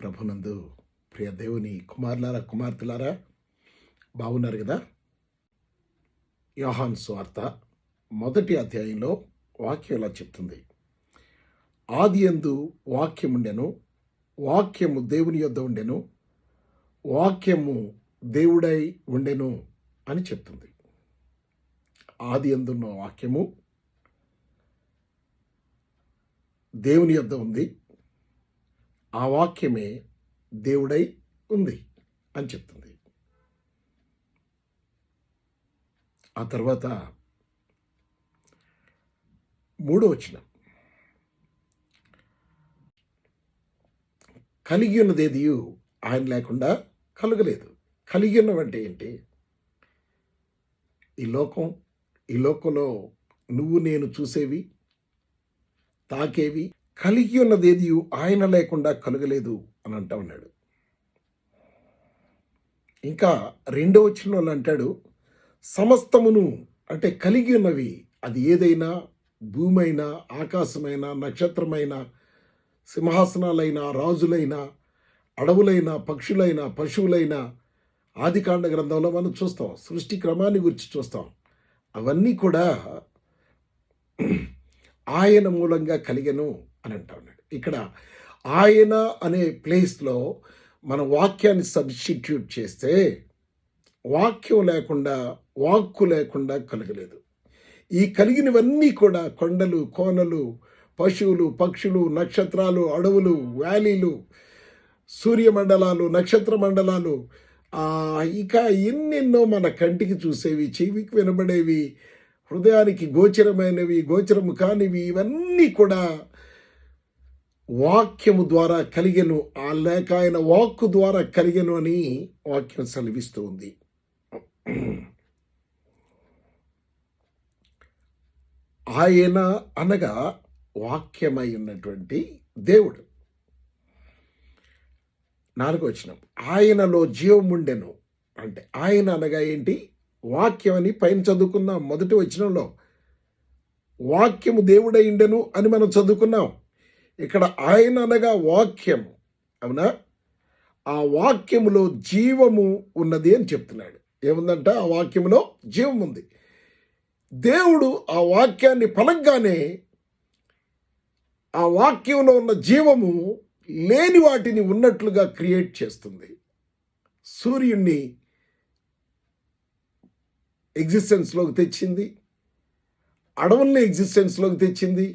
ప్రభునందు ప్రియ దేవుని కుమారులారా కుమార్తెలారా బాగున్నారు కదా. యోహాను సువార్త 1వ అధ్యాయంలో వాక్యం ఇలా చెప్తుంది, ఆదియందు వాక్యముండెను, వాక్యము దేవుని యొద్ద ఉండెను, వాక్యము దేవుడై ఉండెను అని చెప్తుంది. ఆదియందున్న వాక్యము దేవుని యొద్ద ఉంది, ఆ వాక్యమే దేవుడై ఉంది అని చెప్తుంది. ఆ తర్వాత 3వ వచనం, కలిగి ఉన్నదేదియు ఆయన లేకుండా కలుగలేదు. కలిగి ఉన్నవంటే ఏంటి? ఈ లోకంలో నువ్వు నేను చూసేవి, తాకేవి, కలిగి ఉన్నదేది ఆయన లేకుండా కలుగలేదు అని అంటా ఉన్నాడు. ఇంకా 2వ వచనంలో అంటాడు, సమస్తమును అంటే కలిగి ఉన్నవి, అది ఏదైనా, భూమి అయినా, ఆకాశమైనా, నక్షత్రమైన, సింహాసనాలైనా, రాజులైనా, అడవులైనా, పక్షులైనా, పశువులైనా, ఆదికాండ గ్రంథంలో మనం చూస్తాం, సృష్టి క్రమాన్ని గురించి చూస్తాం. అవన్నీ కూడా ఆయన మూలంగా కలిగెను అని అంటా ఉన్నాడు. ఇక్కడ ఆయన అనే ప్లేస్లో మన వాక్యాన్ని సబ్స్టిట్యూట్ చేస్తే వాక్యం లేకుండా, వాక్కు లేకుండా కలగలేదు. ఈ కలిగినవన్నీ కూడా కొండలు, కోనలు, పశువులు, పక్షులు, నక్షత్రాలు, అడవులు, వ్యాలీలు, సూర్యమండలాలు, నక్షత్ర మండలాలు, ఇక ఎన్నెన్నో మన కంటికి చూసేవి, చెవికి వినబడేవి, హృదయానికి గోచరమైనవి, గోచరము కానివి, ఇవన్నీ కూడా వాక్యము ద్వారా కలిగెను, లేక ఆయన వాక్కు ద్వారా కలిగెను అని వాక్యం సెలవిస్తూ ఉంది. ఆయన అనగా వాక్యమై ఉన్నటువంటి దేవుడు. 4వ వచనం, ఆయనలో జీవముండెను అంటే ఆయన అనగా ఏంటి? వాక్యం అని పైన చదువుకున్నాం. 1వ వచనంలో వాక్యము దేవుడై ఉండెను అని మనం చదువుకున్నాం. ఇక్కడ ఆయన అనగా వాక్యం, అవునా? ఆ వాక్యములో జీవము ఉన్నది అని చెప్తున్నాడు. ఏముందంట? ఆ వాక్యములో జీవం ఉంది. దేవుడు ఆ వాక్యాన్ని పలకగానే ఆ వాక్యంలో ఉన్న జీవము లేని వాటిని ఉన్నట్లుగా క్రియేట్ చేస్తుంది. సూర్యుణ్ణి ఎగ్జిస్టెన్స్లోకి తెచ్చింది, అడవుల్ని ఎగ్జిస్టెన్స్లోకి తెచ్చింది,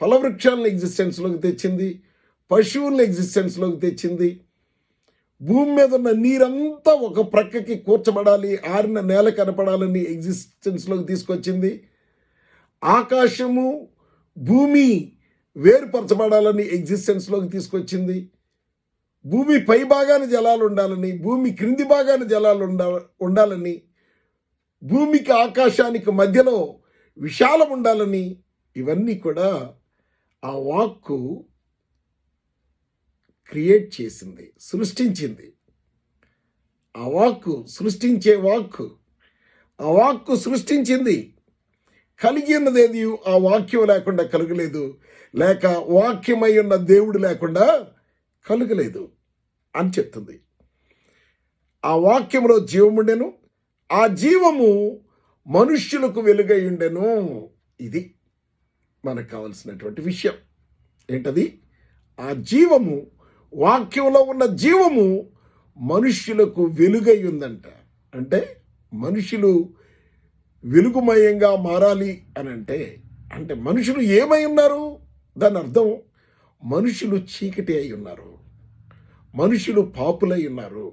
ఫలవృక్షాలను ఎగ్జిస్టెన్స్లోకి తెచ్చింది, పశువుల్ని ఎగ్జిస్టెన్స్లోకి తెచ్చింది. భూమి మీద ఉన్న నీరంతా ఒక ప్రక్కకి కూర్చబడాలి, ఆరిన నేల కనపడాలని ఎగ్జిస్టెన్స్లోకి తీసుకొచ్చింది. ఆకాశము, భూమి వేరుపరచబడాలని ఎగ్జిస్టెన్స్లోకి తీసుకొచ్చింది. భూమి పై భాగాన జలాలు ఉండాలని, భూమి క్రింది భాగాన జలాలు ఉండాలని, భూమికి ఆకాశానికి మధ్యలో విశాలం ఉండాలని, ఇవన్నీ కూడా ఆ వాక్కు క్రియేట్ చేసింది, సృష్టించింది. ఆ వాక్కు సృష్టించే వాక్కు, ఆ వాక్కు సృష్టించింది. కలిగి ఉన్నదేది ఆ వాక్యం లేకుండా కలగలేదు, లేక వాక్యమై ఉన్న దేవుడు లేకుండా కలగలేదు అని చెప్తుంది. ఆ వాక్యంలో జీవముండెను, ఆ జీవము మనుష్యులకు వెలుగై ఉండెను. ఇది మనకు కావలసినటువంటి విషయం. ఏంటది? ఆ జీవము, వాక్యంలో ఉన్న జీవము మనుష్యులకు వెలుగై ఉందంట. అంటే మనుషులు వెలుగుమయంగా మారాలి అని అంటే మనుషులు ఏమై ఉన్నారు? దాని అర్థం మనుషులు చీకటి అయి ఉన్నారు, మనుషులు పాపులై ఉన్నారు,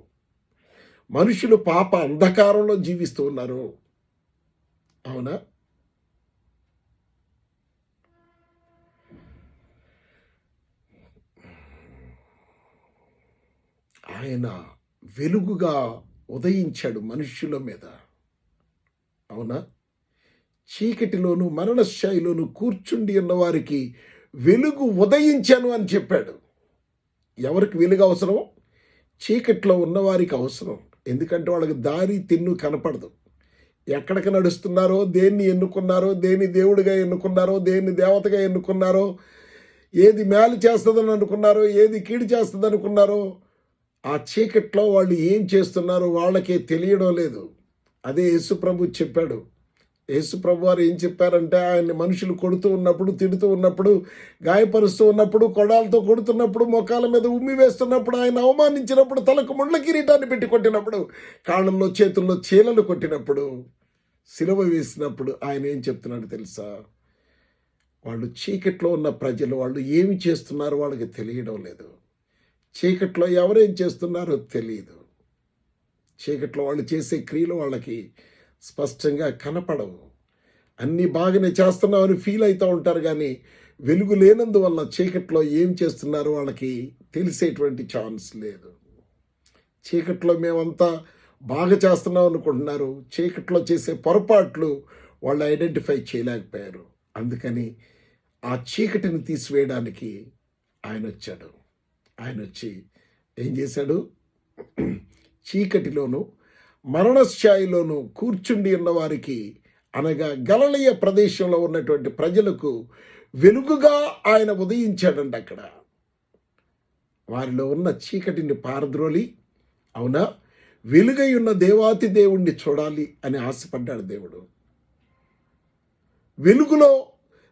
మనుషులు పాప అంధకారంలో జీవిస్తూ ఉన్నారు. అవునా? ఆయన వెలుగుగా ఉదయించాడు మనుష్యుల మీద. అవునా? చీకటిలోను మరణశాయిలోను కూర్చుండి ఉన్న వారికి వెలుగు ఉదయించాను అని చెప్పాడు. ఎవరికి వెలుగు అవసరం? చీకట్లో ఉన్నవారికి అవసరం. ఎందుకంటే వాళ్ళకి దారి తిన్ను కనపడదు. ఎక్కడికి నడుస్తున్నారో, దేన్ని ఎన్నుకున్నారో, దేన్ని దేవుడిగా ఎన్నుకున్నారో, దేన్ని దేవతగా ఎన్నుకున్నారో, ఏది మేలు చేస్తుందని అనుకున్నారో, ఏది కీడు చేస్తుంది అనుకున్నారో, ఆ చీకట్లో వాళ్ళు ఏం చేస్తున్నారో వాళ్ళకే తెలియడం లేదు. అదే యేసుప్రభు చెప్పాడు. యేసుప్రభు వారు ఏం చెప్పారంటే, ఆయన్ని మనుషులు కొడుతూ ఉన్నప్పుడు, తిడుతూ ఉన్నప్పుడు, గాయపరుస్తూ ఉన్నప్పుడు, కొడాలతో కొడుతున్నప్పుడు, మొఖాల మీద ఉమ్మి వేస్తున్నప్పుడు, ఆయన అవమానించినప్పుడు, తలకు ముళ్ళ కిరీటాన్ని పెట్టి కొట్టినప్పుడు, కాళ్ళల్లో చేతుల్లో చీలలు కొట్టినప్పుడు, సిలువ వేసినప్పుడు ఆయన ఏం చెప్తున్నాడు తెలుసా? వాళ్ళు చీకట్లో ఉన్న ప్రజలు, వాళ్ళు ఏమి చేస్తున్నారో వాళ్ళకి తెలియడం లేదు. చీకట్లో ఎవరేం చేస్తున్నారో తెలియదు. చీకట్లో వాళ్ళు చేసే క్రియలు వాళ్ళకి స్పష్టంగా కనపడవు. అన్నీ బాగానే చేస్తున్నామని ఫీల్ అవుతూ ఉంటారు, కానీ వెలుగు లేనందువల్ల చీకట్లో ఏం చేస్తున్నారో వాళ్ళకి తెలిసేటువంటి ఛాన్స్ లేదు. చీకట్లో మేమంతా బాగా చేస్తున్నాం అనుకుంటున్నారు. చీకట్లో చేసే పొరపాట్లు వాళ్ళు ఐడెంటిఫై చేయలేకపోయారు. అందుకని ఆ చీకటిని తీసివేయడానికి ఆయన వచ్చాడు. ఆయన వచ్చి ఏం చేశాడు? చీకటిలోను మరణస్థాయిలోను కూర్చుండి ఉన్న వారికి, అనగా గలిలయ ప్రదేశంలో ఉన్నటువంటి ప్రజలకు వెలుగుగా ఆయన ఉదయించాడండి. అక్కడ వారిలో ఉన్న చీకటిని పారద్రోలి, అవునా, వెలుగై ఉన్న దేవాతి దేవుణ్ణి చూడాలి అని ఆశపడ్డాడు దేవుడు. వెలుగులో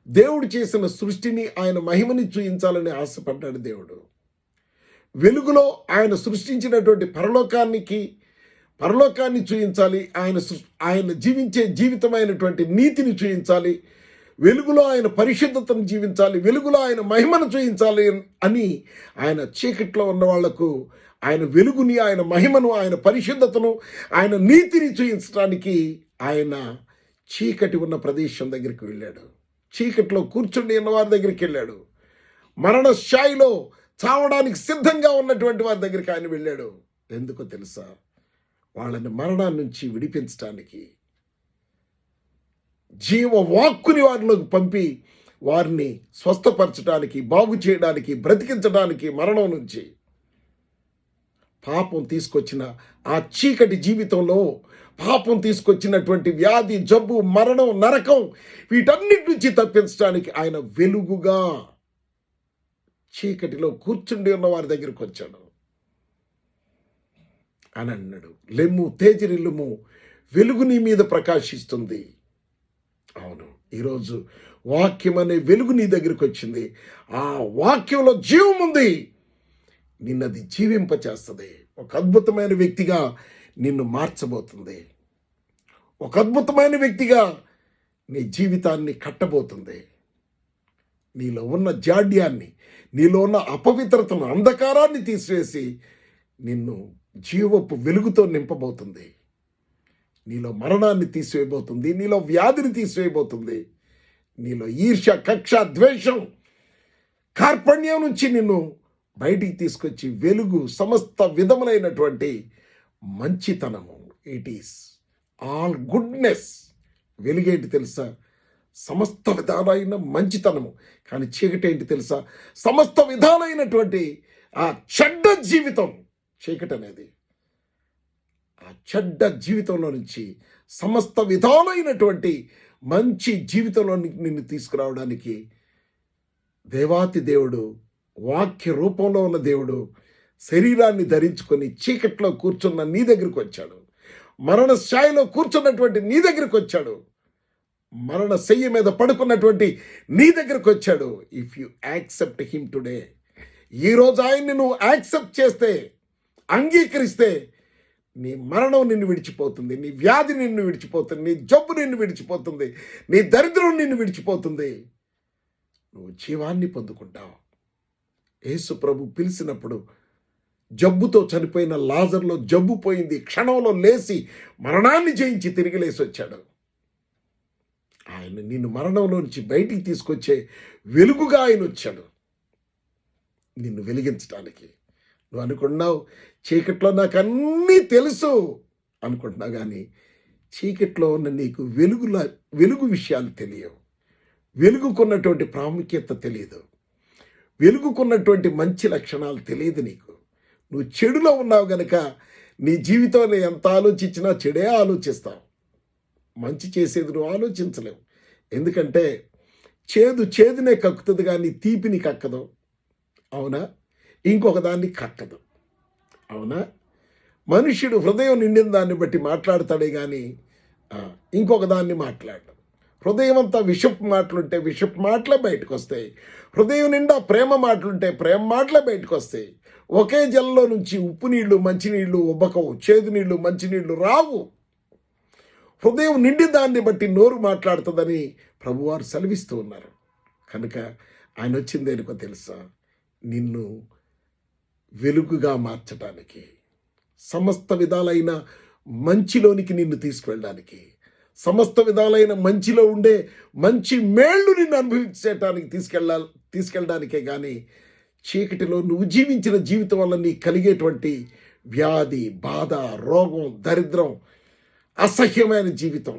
దేవుడు చేసిన సృష్టిని, ఆయన మహిమని చూయించాలని ఆశపడ్డాడు దేవుడు. వెలుగులో ఆయన సృష్టించినటువంటి పరలోకాన్ని చూయించాలి. ఆయన జీవించే జీవితమైనటువంటి నీతిని చూయించాలి. వెలుగులో ఆయన పరిశుద్ధతను జీవించాలి. వెలుగులో ఆయన మహిమను చూయించాలి అని ఆయన చీకట్లో ఉన్న వాళ్లకు ఆయన వెలుగుని, ఆయన మహిమను, ఆయన పరిశుద్ధతను, ఆయన నీతిని చూయించడానికి ఆయన చీకటి ఉన్న ప్రదేశం దగ్గరికి వెళ్ళాడు. చీకట్లో కూర్చుండి ఉన్న వారి దగ్గరికి వెళ్ళాడు. మరణ స్థాయిలో చావడానికి సిద్ధంగా ఉన్నటువంటి వారి దగ్గరికి ఆయన వెళ్ళాడు. ఎందుకో తెలుసా? వాళ్ళని మరణాన్ని నుంచి విడిపించడానికి, జీవవాక్కుని వారిలోకి పంపి వారిని స్వస్థపరచడానికి, బాగు చేయడానికి, బ్రతికించడానికి, మరణం నుంచి పాపం తీసుకొచ్చిన ఆ చీకటి జీవితంలో పాపం తీసుకొచ్చినటువంటి వ్యాధి, జబ్బు, మరణం, నరకం, వీటన్నిటి నుంచి తప్పించడానికి ఆయన వెలుగుగా చీకటిలో కూర్చుండి ఉన్న వారి దగ్గరికి వచ్చాడు. అని అన్నాడు, లెమ్ము తేజరిల్లుము, వెలుగు నీ మీద ప్రకాశిస్తుంది. అవును, ఈరోజు వాక్యం అనే వెలుగు నీ దగ్గరికి వచ్చింది. ఆ వాక్యంలో జీవం ఉంది. నిన్నది జీవింపచేస్తుంది. ఒక అద్భుతమైన వ్యక్తిగా నిన్ను మార్చబోతుంది. ఒక అద్భుతమైన వ్యక్తిగా నీ జీవితాన్ని కట్టబోతుంది. నీలో ఉన్న జాడ్యాన్ని, నీలో ఉన్న అపవిత్రతను, అంధకారాన్ని తీసివేసి నిన్ను జీవపు వెలుగుతో నింపబోతుంది. నీలో మరణాన్ని తీసివేయబోతుంది. నీలో వ్యాధిని తీసివేయబోతుంది. నీలో ఈర్ష్య, కక్ష, ద్వేషం, కార్పణ్యం నుంచి నిన్ను బయటికి తీసుకొచ్చి వెలుగు, సమస్త విధములైనటువంటి మంచితనము, ఇట్ ఈస్ ఆల్ గుడ్నెస్. వెలుగేంటి తెలుసా? సమస్త విధాలైన మంచితనము. కానీ చీకటి ఏంటి తెలుసా? సమస్త విధాలైనటువంటి ఆ చెడ్డ జీవితం. చీకటి అనేది ఆ చెడ్డ జీవితంలో నుంచి సమస్త విధాలైనటువంటి మంచి జీవితంలో నిన్ను తీసుకురావడానికి దేవాతి దేవుడు, వాక్య రూపంలో ఉన్న దేవుడు శరీరాన్ని ధరించుకొని చీకట్లో కూర్చున్న నీ దగ్గరికి వచ్చాడు. మరణ స్థాయిలో కూర్చున్నటువంటి నీ దగ్గరికి వచ్చాడు. మరణ శయ్య మీద పడుకున్నటువంటి నీ దగ్గరకు వచ్చాడు. If you accept him today, ఈరోజు ఆయన్ని నువ్వు యాక్సెప్ట్ చేస్తే, అంగీకరిస్తే, నీ మరణం నిన్ను విడిచిపోతుంది, నీ వ్యాధి నిన్ను విడిచిపోతుంది, నీ జబ్బు నిన్ను విడిచిపోతుంది, నీ దరిద్రం నిన్ను విడిచిపోతుంది. నువ్వు జీవాన్ని పొందుకుంటావు. యేసు ప్రభు పిలిచినప్పుడు జబ్బుతో చనిపోయిన లాజర్లో జబ్బు పోయింది. క్షణంలో లేచి మరణాన్ని జయించి తిరిగి లేచి వచ్చాడు. ఆయన నిన్ను మరణంలోంచి బయటికి తీసుకొచ్చే వెలుగుగా ఆయన వచ్చాడు, నిన్ను వెలిగించడానికి. నువ్వు అనుకున్నావు చీకట్లో నాకు అన్నీ తెలుసు అనుకుంటున్నావు, కానీ చీకట్లో ఉన్న నీకు వెలుగు విషయాలు తెలియవు. వెలుగుకున్నటువంటి ప్రాముఖ్యత తెలియదు. వెలుగుకున్నటువంటి మంచి లక్షణాలు తెలియదు నీకు. నువ్వు చెడులో ఉన్నావు గనక నీ జీవితంలో ఎంత ఆలోచించినా చెడే ఆలోచిస్తావు. మంచి చేసేది నువ్వు ఆలోచించలేవు. ఎందుకంటే చేదు చేదునే కక్కుతుంది కానీ తీపిని కక్కదు. అవునా? ఇంకొక దాన్ని కక్కదు. అవునా? మనుష్యుడు హృదయం నిండిన దాన్ని బట్టి మాట్లాడతాడే కానీ ఇంకొక దాన్ని మాట్లాడు. హృదయం అంతా విషపు మాటలుంటే విషపు మాటలే బయటకు వస్తాయి. హృదయం నిండా ప్రేమ మాటలుంటే ప్రేమ మాటలే బయటకు వస్తాయి. ఒకే జల్లో నుంచి ఉప్పు నీళ్లు మంచినీళ్లు ఉబ్బకవు, చేదు నీళ్లు మంచినీళ్లు రావు. హృదయం నిండి దాన్ని బట్టి నోరు మాట్లాడుతుందని ప్రభువారు సెలవిస్తూ ఉన్నారు. కనుక ఆయన వచ్చింది దేనికో తెలుసా? నిన్ను వెలుగుగా మార్చడానికి, సమస్త విధాలైన మంచిలోనికి నిన్ను తీసుకువెళ్ళడానికి, సమస్త విధాలైన మంచిలో ఉండే మంచి మేళ్ళు నిన్ను అనుభవించడానికి తీసుకెళ్ళడానికే కానీ చీకటిలో నువ్వు జీవించిన జీవితం వల్ల నీకు కలిగేటువంటి వ్యాధి, బాధ, రోగం, దరిద్రం, అసహ్యమైన జీవితం,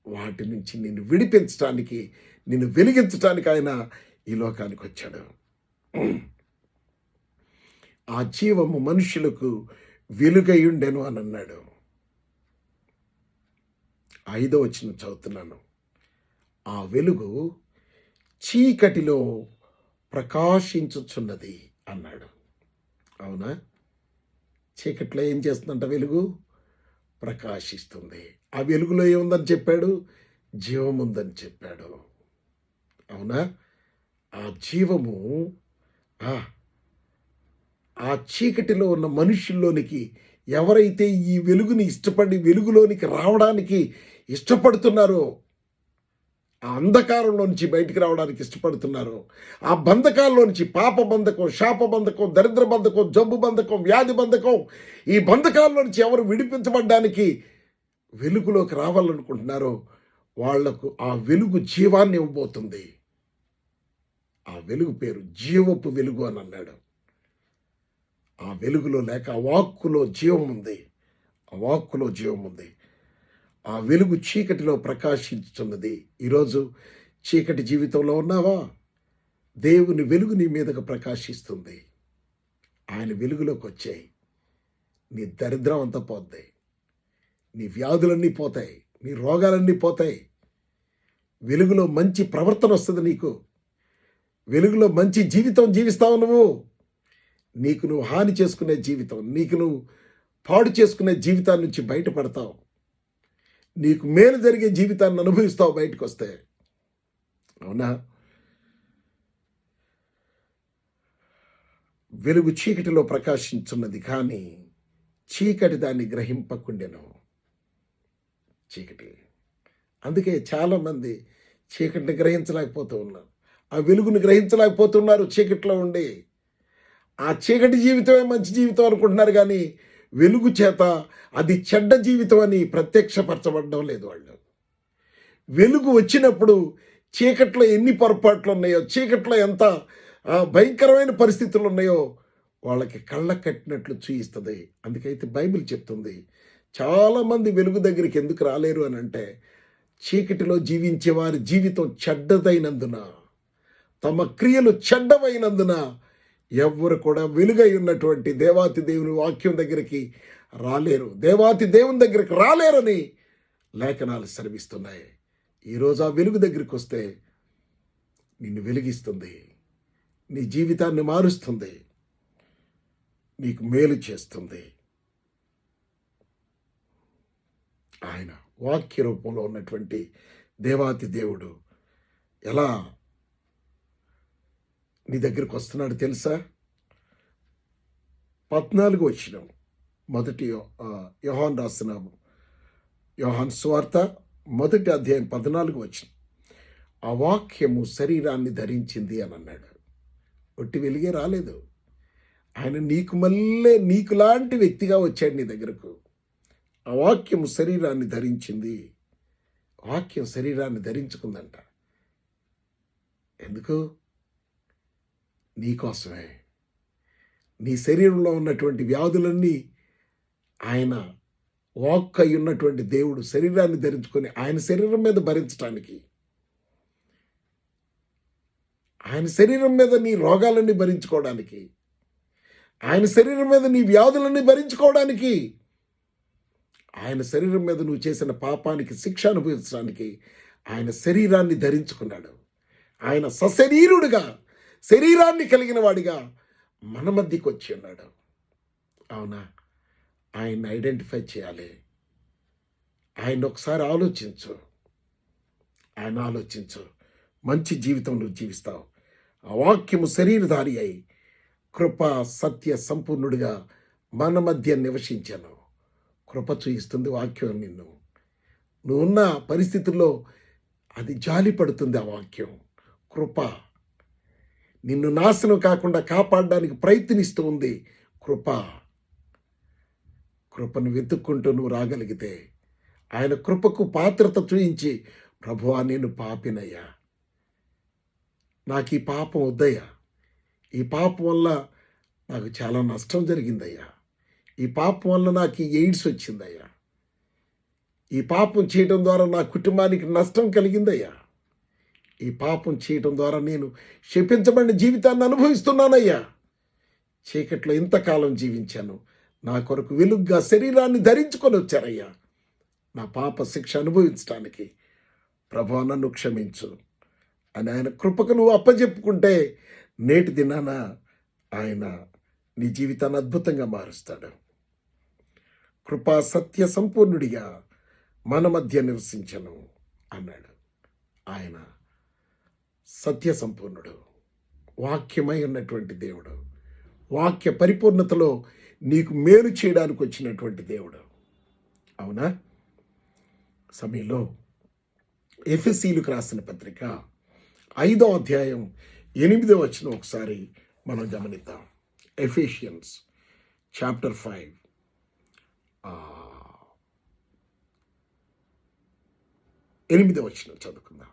వాటి నుంచి నిన్ను విడిపించడానికి, నిన్ను వెలిగించడానికి ఆయన ఈ లోకానికి వచ్చాడు. ఆ జీవము మనుషులకు వెలుగయుండెను అని అన్నాడు. 5వ వచనం చదువుతున్నాను. ఆ వెలుగు చీకటిలో ప్రకాశించుచున్నది అన్నాడు. అవునా? చీకట్లో ఏం చేస్తుందంట? వెలుగు ప్రకాశిస్తుంది. ఆ వెలుగులో ఏముందని చెప్పాడు? జీవం ఉందని చెప్పాడు. అవునా? ఆ జీవము ఆ చీకటిలో ఉన్న మనుషుల్లోనికి ఎవరైతే ఈ వెలుగుని ఇష్టపడి వెలుగులోనికి రావడానికి ఇష్టపడుతున్నారో, ఆ అంధకారంలో నుంచి బయటికి రావడానికి ఇష్టపడుతున్నారో, ఆ బంధకాల్లో నుంచి పాప బంధకం, శాప బంధకం, దరిద్ర బంధకం, జబ్బు బంధకం, వ్యాధి బంధకం, ఈ బంధకాల్లో నుంచి ఎవరు విడిపించబడ్డానికి వెలుగులోకి రావాలనుకుంటున్నారో వాళ్లకు ఆ వెలుగు జీవాన్ని ఇవ్వబోతుంది. ఆ వెలుగు పేరు జీవపు వెలుగు అని అన్నాడు. ఆ వెలుగులో లేక ఆ వాక్కులో జీవం ఉంది. ఆ వాక్కులో జీవం ఉంది. ఆ వెలుగు చీకటిలో ప్రకాశించుతున్నది. ఈరోజు చీకటి జీవితంలో ఉన్నావా? దేవుని వెలుగు నీ మీదకు ప్రకాశిస్తుంది. ఆయన వెలుగులోకి వచ్చాయి. నీ దరిద్రం అంతా పోతాయి, నీ వ్యాధులన్నీ పోతాయి, నీ రోగాలన్నీ పోతాయి. వెలుగులో మంచి ప్రవర్తన వస్తుంది. నీకు వెలుగులో మంచి జీవితం జీవిస్తావు. నీకు నువ్వు హాని చేసుకునే జీవితం, నీకు నువ్వు పాడు చేసుకునే జీవితాన్ని నుంచి బయటపడతావు. నీకు మేలు జరిగే జీవితాన్ని అనుభవిస్తావు బయటకు వస్తే. అవునా? వెలుగు చీకటిలో ప్రకాశించున్నది కానీ చీకటి దాన్ని గ్రహింపకుండెను. చీకటి అందుకే చాలామంది చీకటిని గ్రహించలేకపోతూ ఉన్నారు. ఆ వెలుగుని గ్రహించలేకపోతున్నారు. చీకటిలో ఉండి ఆ చీకటి జీవితమే మంచి జీవితం అనుకుంటున్నారు కానీ వెలుగు చేత అది చెడ్డ జీవితం అని ప్రత్యక్షపరచబడడం లేదు. వాళ్ళు వెలుగు వచ్చినప్పుడు చీకట్లో ఎన్ని పొరపాట్లు ఉన్నాయో, చీకట్లో ఎంత భయంకరమైన పరిస్థితులు ఉన్నాయో వాళ్ళకి కళ్ళ కట్టినట్లు చూయిస్తుంది. అందుకైతే బైబిల్ చెప్తుంది, చాలామంది వెలుగు దగ్గరికి ఎందుకు రాలేరు అని అంటే, చీకటిలో జీవించే వారి జీవితం చెడ్డదైనందున, తమ క్రియలు చెడ్డమైనందున ఎవ్వరు కూడా వెలుగై ఉన్నటువంటి దేవాతి దేవుని వాక్యం దగ్గరికి రాలేరు, దేవాతి దేవుని దగ్గరికి రాలేరని లేఖనాలు సెలవిస్తున్నాయి. ఈరోజు ఆ వెలుగు దగ్గరికి వస్తే నిన్ను వెలిగిస్తుంది, నీ జీవితాన్ని మారుస్తుంది, నీకు మేలు చేస్తుంది. ఆయన వాక్య రూపంలో ఉన్నటువంటి దేవాతి దేవుడు ఎలా నీ దగ్గరికి వస్తున్నాడు తెలుసా? 14వ వచనం, మొదటి యోహాను రాసిన యోహాను సువార్త 1వ అధ్యాయం 14వ వచనం. ఆ వాక్యము శరీరాన్ని ధరించింది అని అన్నాడు. ఒట్టి వెలిగే రాలేదు. ఆయన నీకు లాంటి వ్యక్తిగా వచ్చాడు నీ దగ్గరకు. ఆ వాక్యము శరీరాన్ని ధరించింది. వాక్యం శరీరాన్ని ధరించుకుందంట. ఎందుకు? నీకోసమే. నీ శరీరంలో ఉన్నటువంటి వ్యాధులన్నీ ఆయన వాక్ అయి ఉన్నటువంటి దేవుడు శరీరాన్ని ధరించుకొని ఆయన శరీరం మీద భరించడానికి, ఆయన శరీరం మీద నీ రోగాలన్నీ భరించుకోవడానికి, ఆయన శరీరం మీద నీ వ్యాధులన్నీ భరించుకోవడానికి, ఆయన శరీరం మీద నువ్వు చేసిన పాపానికి శిక్ష అనుభవించడానికి ఆయన శరీరాన్ని ధరించుకున్నాడు. ఆయన సశరీరుడుగా శరీరాన్ని కలిగిన వాడిగా మన మధ్యకి వచ్చి ఉన్నాడు. అవునా? ఆయన్ని ఐడెంటిఫై చేయాలి. ఆయన ఒకసారి ఆలోచించు. ఆయన ఆలోచించు. మంచి జీవితం నువ్వు జీవిస్తావు. ఆ వాక్యము శరీరధారి అయి కృప సత్య సంపూర్ణుడిగా మన మధ్య నివసించాను. కృప చూయిస్తుంది వాక్యం. నువ్వున్న పరిస్థితుల్లో అది జాలి పడుతుంది. ఆ వాక్యం కృప నిన్ను నాశనం కాకుండా కాపాడడానికి ప్రయత్నిస్తూ ఉంది. కృపను వెతుక్కుంటూ నువ్వు రాగలిగితే, ఆయన కృపకు పాత్రత చూయించి, ప్రభువా నేను పాపినయ్యా, నాకు ఈ పాపం వద్దయ్యా, ఈ పాపం వల్ల నాకు చాలా నష్టం జరిగిందయ్యా, ఈ పాపం వల్ల నాకు ఈ ఎయిడ్స్ వచ్చిందయ్యా, ఈ పాపం చేయడం ద్వారా నా కుటుంబానికి నష్టం కలిగిందయ్యా, ఈ పాపం చేయడం ద్వారా నేను శపించబడిన జీవితాన్ని అనుభవిస్తున్నానయ్యా, చీకట్లో ఇంతకాలం జీవించాను, నా కొరకు వెలుగ్గా శరీరాన్ని ధరించుకొని వచ్చారయ్యా, నా పాప శిక్ష అనుభవించడానికి ప్రభువా నన్ను క్షమించు అని ఆయన కృపకు నువ్వు అప్పచెప్పుకుంటే, నేటి దినాన ఆయన నీ జీవితాన్ని అద్భుతంగా మారుస్తాడు. కృపా సత్య సంపూర్ణుడిగా మన మధ్య నివసించను అన్నాడు. ఆయన సత్య సంపూర్ణుడు, వాక్యమై ఉన్నటువంటి దేవుడు, వాక్య పరిపూర్ణతలో నీకు మేలు చేయడానికి వచ్చినటువంటి దేవుడు. అవునా? సమయంలో ఎఫెసీయులకు రాసిన పత్రిక 5వ అధ్యాయం 8వ వచనం ఒకసారి మనం గమనిద్దాం. ఎఫెసియన్స్ చాప్టర్ 5 8వ వచనం చదువుకుందాం.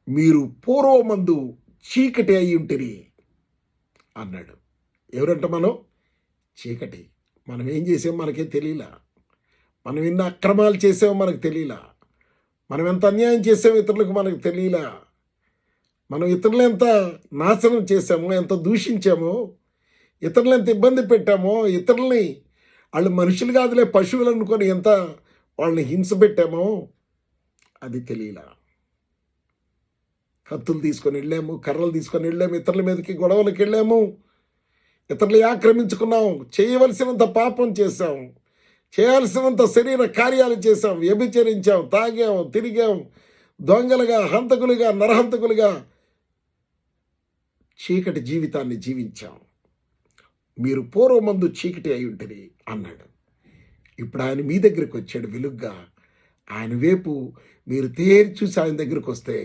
మీరు పూర్వమందు చీకటి అయి ఉంటిరి అన్నాడు. ఎవరంట మనం? చీకటి. మనం ఏం చేసామో మనకే తెలియలా, మనం ఎన్ని అక్రమాలు చేసామో మనకు తెలియలా, మనం ఎంత అన్యాయం చేసామో ఇతరులకు మనకు తెలియలా, మనం ఇతరులు ఎంత నాశనం చేసామో, ఎంత దూషించామో, ఇతరులు ఎంత ఇబ్బంది పెట్టామో, ఇతరులని వాళ్ళు మనుషులు కాదులే పశువులు అనుకొని ఎంత వాళ్ళని హింస పెట్టామో అది తెలియలా. కత్తులు తీసుకొని వెళ్ళాము, కర్రలు తీసుకొని వెళ్ళాము, ఇతరుల మీదకి గొడవలకు వెళ్ళాము, ఇతరులు ఆక్రమించుకున్నాం, చేయవలసినంత పాపం చేశాం, చేయాల్సినంత శరీర కార్యాలు చేశాం, వ్యభిచరించాం, తాగాం, తిరిగాం, దొంగలుగా, హంతకులుగా, నరహంతకులుగా చీకటి జీవితాన్ని జీవించాం. మీరు పూర్వమందు చీకటి అయి ఉంటుంది అన్నాడు. ఇప్పుడు ఆయన మీ దగ్గరికి వచ్చాడు వెలుగ్గా. ఆయన వైపు మీరు తేరి చూసి ఆయన దగ్గరికి వస్తే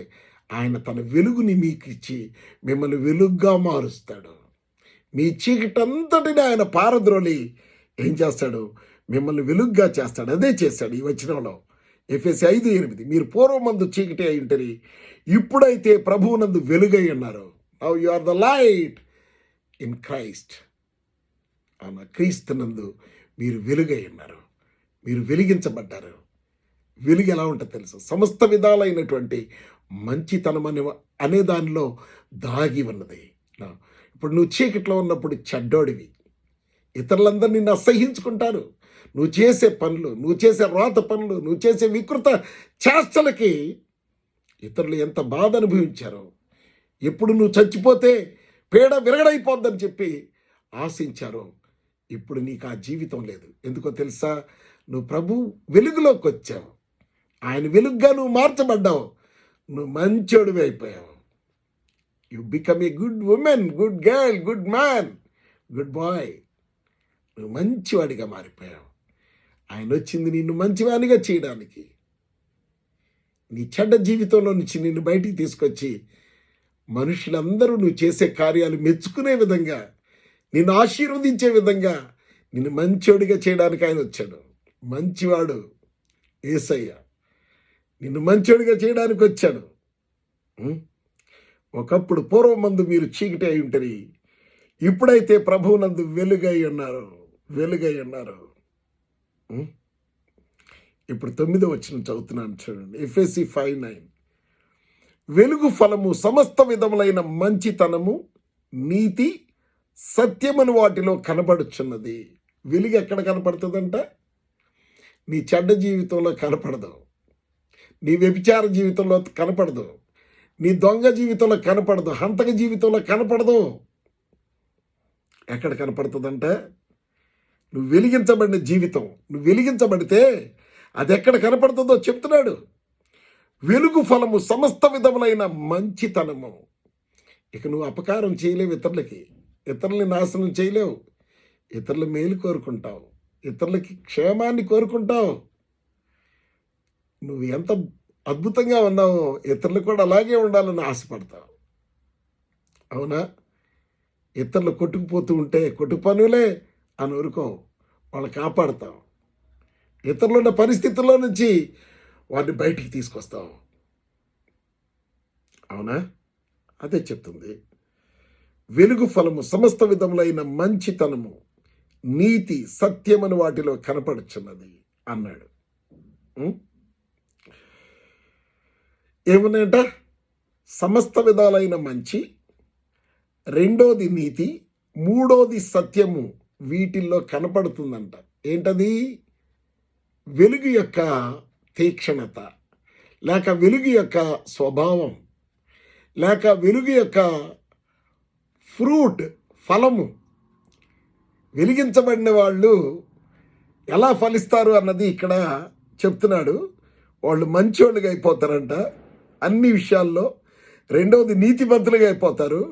ఆయన తన వెలుగుని మీకు ఇచ్చి మిమ్మల్ని వెలుగ్గా మారుస్తాడు. మీ చీకటంతటిని ఆయన పారద్రోలి ఏం చేస్తాడు? మిమ్మల్ని వెలుగ్గా చేస్తాడు. అదే చేస్తాడు ఈ వచనంలో. ఎఫెసీ 5:8 మీరు పూర్వమందు చీకటి అయి ఉంటారు, ఇప్పుడైతే ప్రభువునందు వెలుగై ఉన్నారు. Now you are the light in Christ. అన్న క్రీస్తునందు మీరు వెలుగై ఉన్నారు, మీరు వెలిగించబడ్డారు. వెలుగు ఎలా ఉంటుందో తెలుసు? సమస్త విధాలైనటువంటి మంచితనం అనే దానిలో దాగి ఉన్నది. ఇప్పుడు నువ్వు చీకట్లో ఉన్నప్పుడు చెడ్డోడివి, ఇతరులందరూ నిన్ను అసహించుకుంటారు. నువ్వు చేసే పనులు, నువ్వు చేసే రాత పనులు, నువ్వు చేసే వికృత చేష్టలకి ఇతరులు ఎంత బాధ అనుభవించారో, ఎప్పుడు నువ్వు చచ్చిపోతే పేడ విరగడైపోద్దని చెప్పి ఆశించారో, ఇప్పుడు నీకు ఆ జీవితం లేదు. ఎందుకో తెలుసా? నువ్వు ప్రభు వెలుగులోకి వచ్చావు, ఆయన వెలుగుగా నువ్వు మార్చబడ్డావు, నువ్వు మంచోడివి అయిపోయావు. You become a good woman, good girl, good man, good boy. నువ్వు మంచివాడిగా మారిపోయావు. ఆయన వచ్చింది నిన్ను మంచివాడిగా చేయడానికి. నీ చెడ్డ జీవితంలో నుంచి నిన్ను బయటికి తీసుకొచ్చి మనుషులందరూ నువ్వు చేసే కార్యాలు మెచ్చుకునే విధంగా, నిన్ను ఆశీర్వదించే విధంగా నిన్ను మంచోడిగా చేయడానికి ఆయన వచ్చాడు. మంచివాడు యేసయ్య నిన్ను మంచోడిగా చేయడానికి వచ్చాడు. ఒకప్పుడు పూర్వమందు మీరు చీకటి అయి ఉంటారు, ఇప్పుడైతే ప్రభువునందు వెలుగై ఉన్నారు, వెలుగై ఉన్నారు. ఇప్పుడు 9వ వచనం చదువుతున్నాను చూడండి. ఎఫెసీ 5:9 వెలుగు ఫలము సమస్త విధములైన మంచితనము, నీతి, సత్యమని వాటిలో కనబడుచున్నది. వెలుగు ఎక్కడ కనపడుతుందంట? నీ చెడ్డ జీవితంలో కనపడదు. నీ వ్యభిచార జీవితంలో కనపడదు, నీ దొంగ జీవితంలో కనపడదు, హంతక జీవితంలో కనపడదు. ఎక్కడ కనపడుతుందంటే నువ్వు వెలిగించబడిన జీవితం, నువ్వు వెలిగించబడితే అది ఎక్కడ కనపడుతుందో చెప్తున్నాడు. వెలుగు ఫలము సమస్త విధములైన మంచితనము. ఇక నువ్వు అపకారం చేయలేవు, ఇతరుల్ని నాశనం చేయలేవు, ఇతరుల మేలు కోరుకుంటావు, ఇతరులకి క్షేమాన్ని కోరుకుంటావు. నువ్వు ఎంత అద్భుతంగా ఉన్నావో ఇతరులు కూడా అలాగే ఉండాలని ఆశపడతావు. అవునా? ఇతరులు కొట్టుకుపోతూ ఉంటే కొట్టుకు పనులే అని ఊరుకో, వాళ్ళు కాపాడతావు. ఇతరులున్న పరిస్థితుల్లో నుంచి వారిని బయటికి తీసుకొస్తావు. అవునా? అదే చెప్తుంది. వెలుగు ఫలము సమస్త విధములైన మంచితనము, నీతి, సత్యమని వాటిలో కనపడుచున్నది అన్నాడు. ఏమున్నాయంట? సమస్త విధాలైన మంచి, రెండోది నీతి, మూడోది సత్యము వీటిల్లో కనపడుతుందంట. ఏంటది? వెలుగు యొక్క తీక్షణత, లేక వెలుగు యొక్క స్వభావం, లేక వెలుగు యొక్క ఫ్రూట్, ఫలము. వెలిగించబడిన వాళ్ళు ఎలా ఫలిస్తారు అన్నది ఇక్కడ చెప్తున్నాడు. వాళ్ళు మంచోళ్ళుగా అయిపోతారంట అన్ని విషయాల్లో. రెండవది నీతిమంతులుగా అయిపోతారు.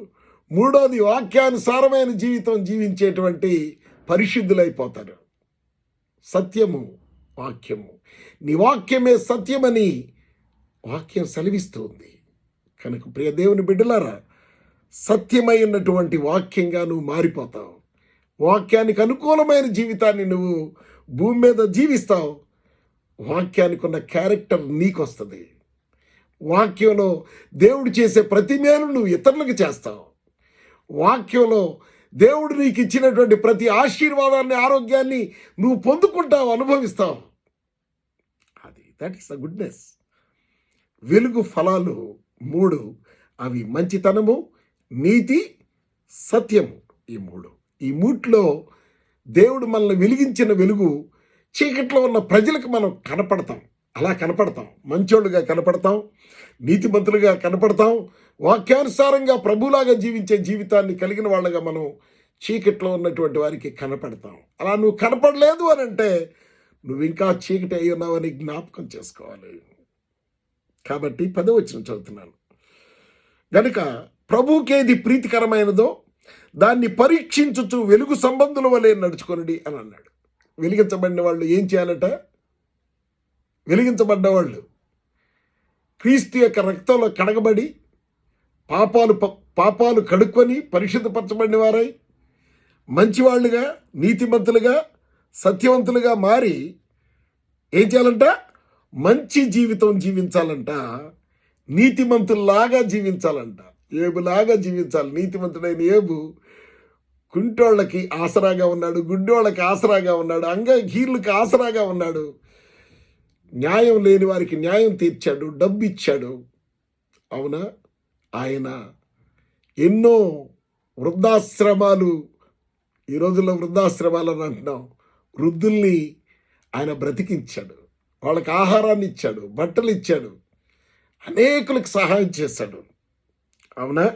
మూడోది వాక్యానుసారమైన జీవితం జీవించేటువంటి పరిశుద్ధులైపోతారు. సత్యము, వాక్యము. నీ వాక్యమే సత్యమని వాక్యం సెలవిస్తుంది. కనుక ప్రియ దేవుని బిడ్డలారా, సత్యమై ఉన్నటువంటి వాక్యంగా నువ్వు మారిపోతావు. వాక్యానికి అనుకూలమైన జీవితాన్ని నువ్వు భూమి మీద జీవిస్తావు. వాక్యానికి ఉన్న క్యారెక్టర్ నీకు వస్తుంది. వాక్యంలో దేవుడు చేసే ప్రతి మేలు నువ్వు ఇతరులకు చేస్తావు. వాక్యంలో దేవుడు నీకు ఇచ్చినటువంటి ప్రతి ఆశీర్వాదాన్ని, ఆరోగ్యాన్ని నువ్వు పొందుకుంటావు, అనుభవిస్తావు. That is the goodness. వెలుగు ఫలాలు 3, అవి మంచితనము, నీతి, సత్యము. ఈ మూట్లో దేవుడు మనల్ని వెలిగించిన వెలుగు చీకట్లో ఉన్న ప్రజలకు మనం కనపడతాం. అలా కనపడతాం, మంచోళ్ళుగా కనపడతాం, నీతిమంతులుగా కనపడతాం, వాక్యానుసారంగా ప్రభులాగా జీవించే జీవితాన్ని కలిగిన వాళ్ళగా మనం చీకట్లో ఉన్నటువంటి వారికి కనపడతాం. అలా నువ్వు కనపడలేదు అని అంటే నువ్వు ఇంకా చీకటి అయి ఉన్నావని జ్ఞాపకం చేసుకోవాలి. కాబట్టి 10వ వచనం చదువుతున్నాను. గనుక ప్రభువుకేది ప్రీతికరమైనదో దాన్ని పరీక్షించుచు వెలుగు సంబంధుల వలె నడుచుకొనుడి అని అన్నాడు. వెలిగించబడిన వాళ్ళు ఏం చేయాలట? వెలిగించబడ్డ వాళ్ళు క్రీస్తు యొక్క రక్తంలో కడగబడి పాపాలు కడుక్కొని పరిశుద్ధపరచబడిన వారై మంచివాళ్ళుగా, నీతిమంతులుగా, సత్యవంతులుగా మారి ఏం చేయాలంట? మంచి జీవితం జీవించాలంట. నీతిమంతుల్లాగా జీవించాలంట. ఏబులాగా జీవించాలి. నీతిమంతుడైన ఏబు కుంటోళ్ళకి ఆసరాగా ఉన్నాడు, గుడ్డోళ్ళకి ఆసరాగా ఉన్నాడు, అంగహీనులకు ఆసరాగా ఉన్నాడు. న్యాయం లేని వారికి న్యాయం తీర్చాడు, డబ్బు ఇచ్చాడు. అవునా? ఆయన ఎన్నో వృద్ధాశ్రమాలు, ఈ రోజుల్లో వృద్ధాశ్రమాలు అని అంటున్నాం, వృద్ధుల్ని ఆయన బ్రతికించాడు. వాళ్ళకి ఆహారాన్ని ఇచ్చాడు, బట్టలు ఇచ్చాడు, అనేకులకు సహాయం చేశాడు. అవునా?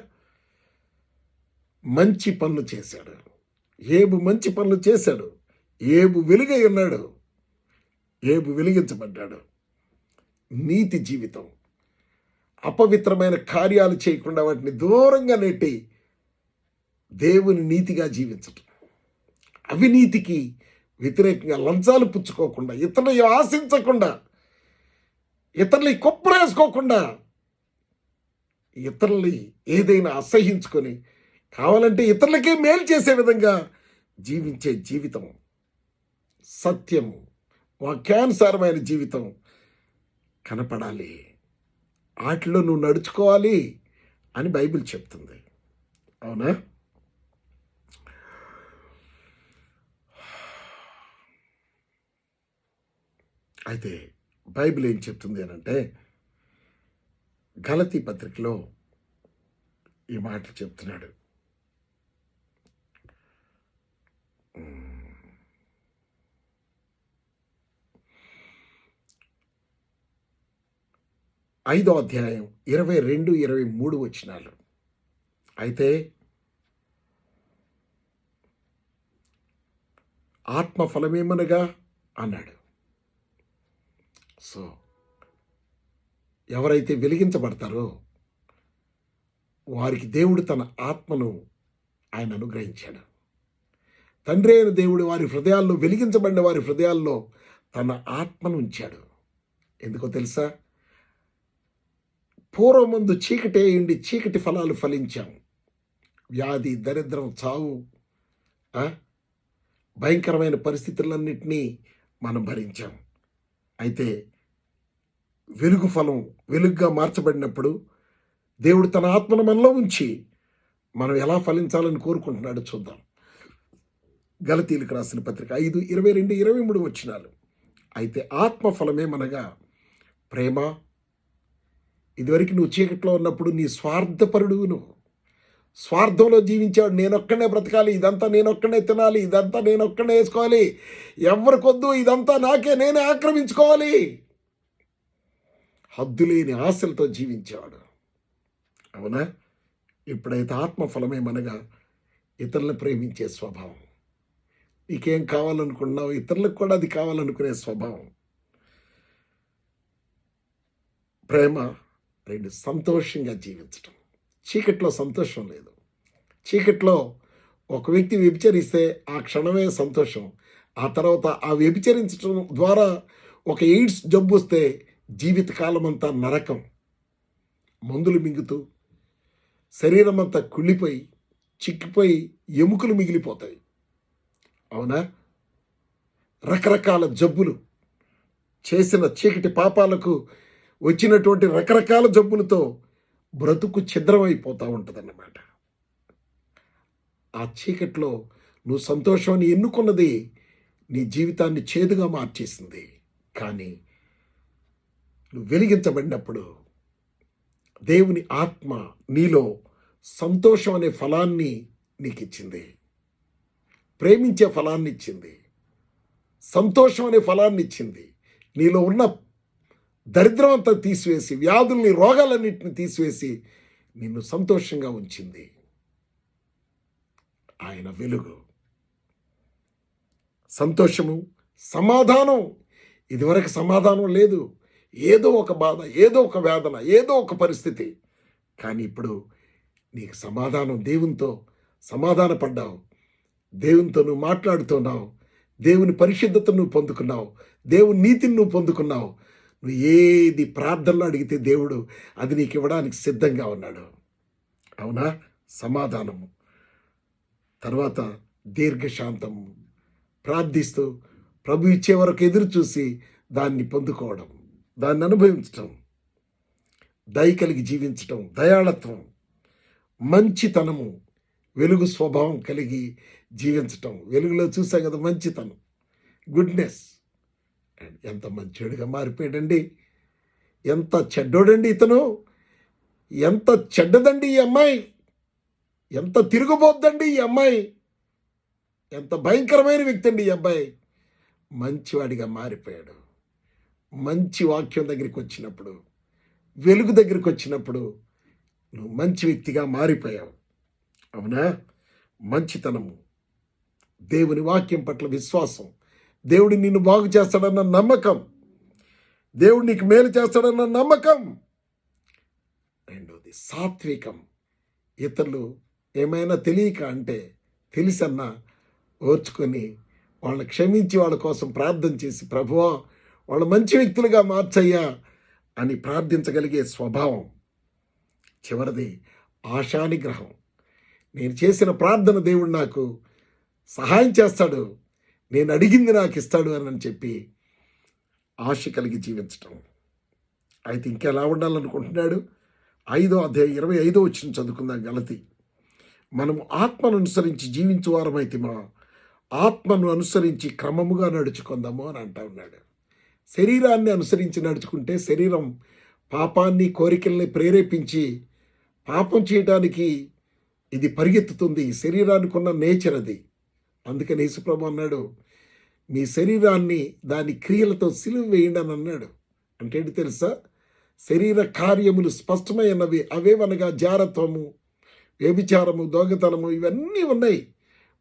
మంచి పనులు చేశాడు. ఏబు మంచి పనులు చేశాడు. ఏబు వెలుగై ఉన్నాడు. ఏబు వెలిగించబడ్డాడు. నీతి జీవితం, అపవిత్రమైన కార్యాలు చేయకుండా వాటిని దూరంగా నెట్టి దేవుని నీతిగా జీవించటం, అవినీతికి వ్యతిరేకంగా లంచాలు పుచ్చుకోకుండా, ఇతరులు ఆశించకుండా, ఇతరులు కొప్పరేసుకోకుండా, ఇతరుల్ని ఏదైనా అసహించుకొని కావాలంటే ఇతరులకే మేలు చేసే విధంగా జీవించే జీవితం, సత్యము, వాక్యానుసారమైన జీవితం కనపడాలి. వాటిలో నువ్వు నడుచుకోవాలి అని బైబిల్ చెప్తుంది. అవునా? అయితే బైబిల్ ఏం చెప్తుంది అని అంటే, గలతీ పత్రికలో ఈ మాట చెప్తున్నాడు. 5వ అధ్యాయం 22, 23 వచనాలు. అయితే ఆత్మ ఫలమేమనగా అన్నాడు. సో ఎవరైతే వెలిగించబడతారో వారికి దేవుడు తన ఆత్మను ఆయన అనుగ్రహించాడు. తండ్రి అయిన దేవుడు వారి హృదయాల్లో, వెలిగించబడిన వారి హృదయాల్లో తన ఆత్మను ఉంచాడు. ఎందుకో తెలుసా? పూర్వమందు చీకటే ఉండి చీకటి ఫలాలు ఫలించాం. వ్యాధి, దరిద్రం, చావు, భయంకరమైన పరిస్థితులన్నింటినీ మనం భరించాం. అయితే వెలుగు ఫలం వెలుగుగా మార్చబడినప్పుడు దేవుడు తన ఆత్మను మనలో ఉంచి మనం ఎలా ఫలించాలని కోరుకుంటున్నాడో చూద్దాం. గలతీయులకు రాసిన పత్రిక 5, 22, 23 వచనాలు. అయితే ఆత్మ ఫలమేమనగా ప్రేమ. ఇదివరకు నువ్వు చీకట్లో ఉన్నప్పుడు నీ స్వార్థపరుడు, నువ్వు స్వార్థంలో జీవించాడు. నేనొక్కడే బ్రతకాలి, ఇదంతా నేనొక్కడే తినాలి, ఇదంతా నేనొక్కడే వేసుకోవాలి, ఎవరికొద్దు, ఇదంతా నాకే, నేనే ఆక్రమించుకోవాలి, హద్దులేని ఆశలతో జీవించాడు. అవునా? ఇప్పుడైతే ఆత్మఫలమేమనగా ఇతరులను ప్రేమించే స్వభావం. నీకేం కావాలనుకున్నావు, ఇతరులకు కూడా అది కావాలనుకునే స్వభావం. ప్రేమ. 2, సంతోషంగా జీవించటం. చీకట్లో సంతోషం లేదు. చీకట్లో ఒక వ్యక్తి వ్యభిచరిస్తే ఆ క్షణమే సంతోషం. ఆ తర్వాత ఆ వ్యభిచరించడం ద్వారా ఒక ఎయిడ్స్ జబ్బు వస్తే జీవితకాలం అంతా నరకం. మందులు మింగుతూ శరీరం అంతా కుళ్ళిపోయి చిక్కిపోయి ఎముకలు మిగిలిపోతాయి. అవునా? రకరకాల జబ్బులు, చేసిన చీకటి పాపాలకు వచ్చినటువంటి రకరకాల జబ్బులతో బ్రతుకు ఛిద్రమైపోతూ ఉంటుందన్నమాట. ఆ చీకట్లో నువ్వు సంతోషాన్ని ఎన్నుకున్నది నీ జీవితాన్ని చేదుగా మార్చేసింది. కానీ నువ్వు వెలిగించబడినప్పుడు దేవుని ఆత్మ నీలో సంతోషం అనే ఫలాన్ని నీకు ఇచ్చింది, ప్రేమించే ఫలాన్ని ఇచ్చింది, సంతోషం అనే ఫలాన్ని ఇచ్చింది. నీలో ఉన్న దరిద్రం అంతా తీసివేసి, వ్యాధుల్ని, రోగాలన్నింటిని తీసివేసి నిన్ను సంతోషంగా ఉంచింది ఆయన వెలుగు. సంతోషము, సమాధానం. ఇదివరకు సమాధానం లేదు. ఏదో ఒక బాధ, ఏదో ఒక వేదన, ఏదో ఒక పరిస్థితి. కానీ ఇప్పుడు నీకు సమాధానం. దేవునితో సమాధాన పడ్డావు, దేవునితో నువ్వు మాట్లాడుతున్నావు, దేవుని పరిశుద్ధతను నువ్వు పొందుకున్నావు, దేవుని నీతిని నువ్వు పొందుకున్నావు. నువ్వు ఏది ప్రార్థనలో అడిగితే దేవుడు అది నీకు ఇవ్వడానికి సిద్ధంగా ఉన్నాడు. అవునా? సమాధానము. తర్వాత దీర్ఘశాంతము. ప్రార్థిస్తూ ప్రభు ఇచ్చే వరకు ఎదురు చూసి దాన్ని పొందుకోవడం, దాన్ని అనుభవించటం, దయ కలిగి జీవించటం, దయాళత్వం, మంచితనము, వెలుగు స్వభావం కలిగి జీవించటం. వెలుగులో చూసాం కదా మంచితనం, గుడ్నెస్. ఎంత మంచోడిగా మారిపోయాడండి, ఎంత చెడ్డోడండి ఇతను, ఎంత చెడ్డదండి ఈ అమ్మాయి, ఎంత తిరుగుబోద్దండి ఈ అమ్మాయి, ఎంత భయంకరమైన వ్యక్తి అండి ఈ అబ్బాయి. మంచివాడిగా మారిపోయాడు. మంచి వాక్యం దగ్గరికి వచ్చినప్పుడు, వెలుగు దగ్గరికి వచ్చినప్పుడు నువ్వు మంచి వ్యక్తిగా మారిపోయావు. అవునా? మంచితనము, దేవుని వాక్యం పట్ల విశ్వాసం, దేవుడు నిన్ను బాగు చేస్తాడన్న నమ్మకం, దేవుడు నీకు మేలు చేస్తాడన్న నమ్మకం. రెండోది సాత్వికం. ఇతరులు ఏమైనా తెలియక అంటే తెలిసన్నా ఓర్చుకొని వాళ్ళని క్షమించి వాళ్ళ కోసం ప్రార్థన చేసి, ప్రభువా వాళ్ళ మంచి వ్యక్తులుగా మార్చయ్యా అని ప్రార్థించగలిగే స్వభావం. చివరిది ఆశానిగ్రహం. నేను చేసిన ప్రార్థన దేవుడు నాకు సహాయం చేస్తాడు, నేను అడిగింది నాకు ఇస్తాడు అని చెప్పి ఆశ కలిగి జీవించటం. అయితే ఇంకెలా ఉండాలనుకుంటున్నాడు? 5వ అధ్యాయం 25వ వచనం చదువుకుందాం. గలతీ. మనము ఆత్మను అనుసరించి జీవించువారమైతే మా ఆత్మను అనుసరించి క్రమముగా నడుచుకుందాము అని అంటా ఉన్నాడు. శరీరాన్ని అనుసరించి నడుచుకుంటే శరీరం పాపాన్ని, కోరికల్ని ప్రేరేపించి పాపం చేయడానికి ఇది పరిగెత్తుతుంది. శరీరానికి ఉన్న నేచర్ అది. అందుకని యేసుప్రభు అన్నాడు, మీ శరీరాన్ని దాని క్రియలతో సిలువ వేయండి అని అన్నాడు. అంటే ఏంటి తెలుసా? శరీర కార్యములు స్పష్టమైనవి. అవేవనగా జారత్వము, వ్యభిచారము, దొంగతనము ఇవన్నీ ఉన్నాయి.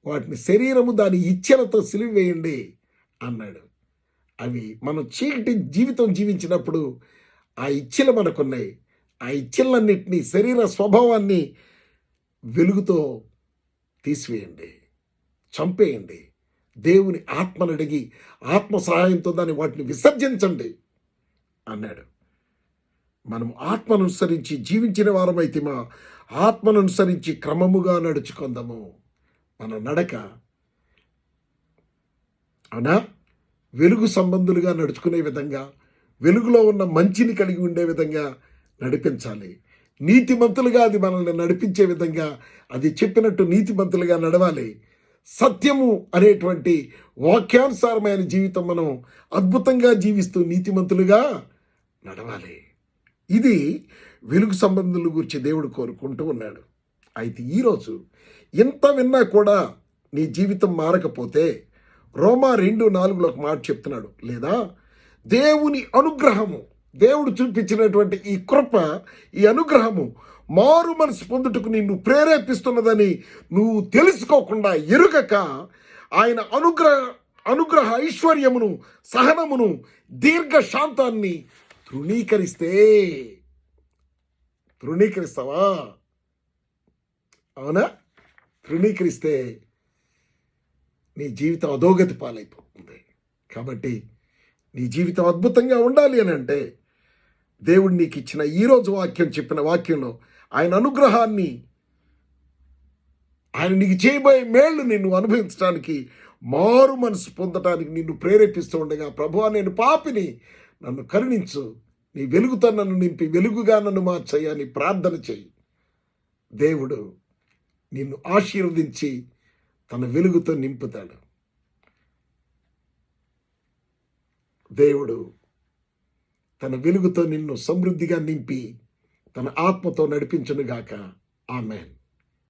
వాటిని శరీరము దాని ఇచ్ఛలతో సిలివేయండి అన్నాడు. అవి మనం చీకటి జీవితం జీవించినప్పుడు ఆ ఇచ్ఛలు మనకున్నాయి. ఆ ఇచ్ఛలన్నిటినీ, శరీర స్వభావాన్ని వెలుగుతో తీసివేయండి, చంపేయండి. దేవుని ఆత్మను అడిగి ఆత్మ సహాయంతో వాటిని విసర్జించండి అన్నాడు. మనం ఆత్మను అనుసరించి జీవించిన వారమైతే మా ఆత్మను అనుసరించి క్రమముగా నడుచుకుందాము. మన నడక అవునా వెలుగు సంబంధులుగా నడుచుకునే విధంగా, వెలుగులో ఉన్న మంచిని కలిగి ఉండే విధంగా నడిపించాలి. నీతిమంతులుగా అది మనల్ని నడిపించే విధంగా, అది చెప్పినట్టు నీతిమంతులుగా నడవాలి. సత్యము అనేటువంటి వాక్యానుసారమైన జీవితం మనం అద్భుతంగా జీవిస్తూ నీతిమంతులుగా నడవాలి. ఇది వెలుగు సంబంధుల గురించి దేవుడు కోరుకుంటూ ఉన్నాడు. అయితే ఈరోజు ఎంత విన్నా కూడా నీ జీవితం మారకపోతే రోమా 2:4 ఒక మాట చెప్తున్నాడు. లేదా దేవుని అనుగ్రహము, దేవుడు చూపించినటువంటి ఈ కృప, ఈ అనుగ్రహము మారు మనసు పొందుటకు నిన్ను ప్రేరేపిస్తున్నదని నువ్వు తెలుసుకోకుండా, ఎరుగక ఆయన అనుగ్రహ ఐశ్వర్యమును, సహనమును, దీర్ఘశాంతాన్ని తృణీకరిస్తావా? అవునా? తృణీకరిస్తే నీ జీవితం అధోగతి పాలైపోతుంది. కాబట్టి నీ జీవితం అద్భుతంగా ఉండాలి అని అంటే దేవుడు నీకు ఇచ్చిన ఈరోజు చెప్పిన వాక్యంలో ఆయన అనుగ్రహాన్ని, ఆయన నీకు చేయబోయే మేళ్ళు నిన్ను అనుభవించడానికి, మారు మనసు పొందటానికి నిన్ను ప్రేరేపిస్తూ ఉండగా, ప్రభువా నేను పాపిని, నన్ను కరుణించు, నీ వెలుగుతో నన్ను నింపి వెలుగుగా నన్ను మార్చయ్యని ప్రార్థన చెయ్యి. దేవుడు నిన్ను ఆశీర్వదించి తన వెలుగుతో నింపుతాడు. దేవుడు తన వెలుగుతో నిన్ను సమృద్ధిగా నింపి తన ఆత్మతో నడిపించునుగాక. ఆమేన్.